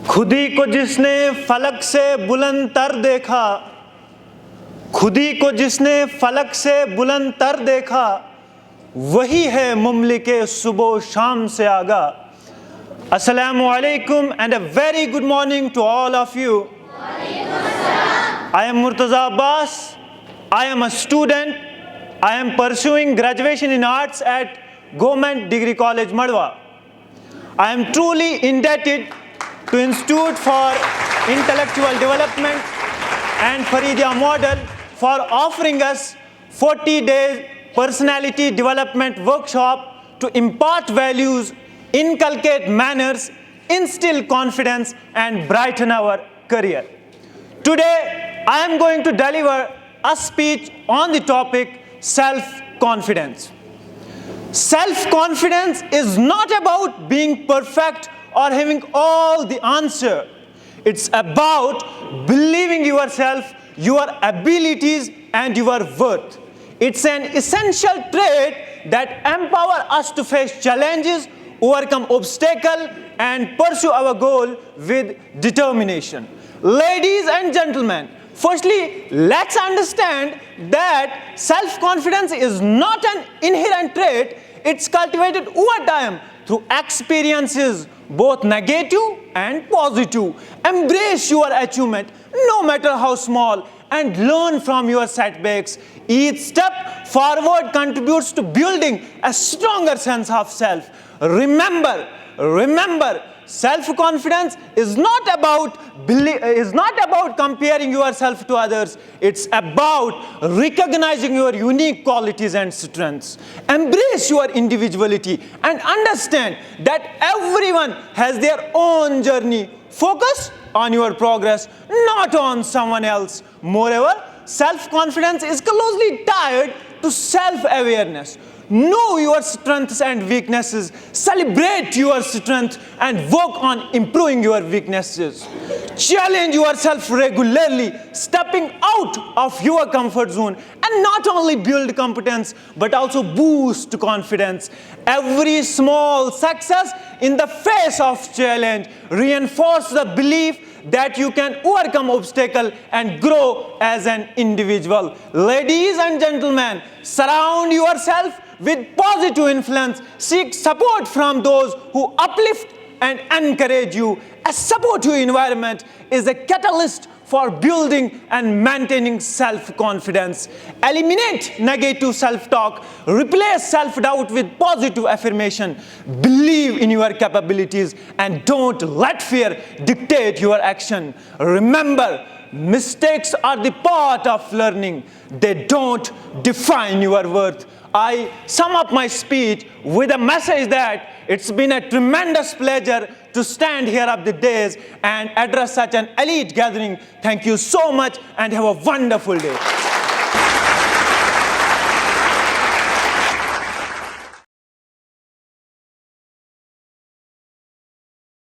खुदी को जिसने फलक से बुलंद तर देखा, खुदी को जिसने फलक से बुलंद तर देखा, वही है मुमलिके सुबह शाम से आगा. Assalamu alaikum and a very good morning to all of you. I am Murtaza Abbas. I am a student. I am pursuing graduation in arts at Government Degree College, Madhwa. I am truly indebted to Institute for Intellectual Development and Faridia Model for offering us 40 days personality development workshop to impart values, inculcate manners, instill confidence and brighten our career. Today I am going to deliver a speech on the topic self-confidence. Self-confidence is not about being perfect or having all the answer. It's about believing yourself, your abilities and your worth. It's an essential trait that empowers us to face challenges, overcome obstacles and pursue our goal with determination. Ladies and gentlemen, firstly, let's understand that self-confidence is not an inherent trait. It's cultivated over time through experiences, both negative and positive. Embrace your achievement, no matter how small, and learn from your setbacks. Each step forward contributes to building a stronger sense of self. Remember, self-confidence is not about comparing yourself to others. It's about recognizing your unique qualities and strengths. Embrace your individuality and understand that everyone has their own journey. Focus on your progress, not on someone else. Moreover, self-confidence is closely tied to self-awareness. Know your strengths and weaknesses, celebrate your strengths and work on improving your weaknesses. Challenge yourself regularly, stepping out of your comfort zone and not only build competence but also boost confidence. Every small success in the face of challenge reinforces the belief that you can overcome obstacles and grow as an individual. Ladies and gentlemen, surround yourself with positive influence. Seek support from those who uplift and encourage you. A supportive environment is a catalyst for building and maintaining self-confidence. Eliminate negative self-talk. Replace self-doubt with positive affirmation. Believe in your capabilities and don't let fear dictate your action. Remember, mistakes are the part of learning. They don't define your worth. I sum up my speech with a message that it's been a tremendous pleasure to stand here of the days and address such an elite gathering. Thank you so much and have a wonderful day.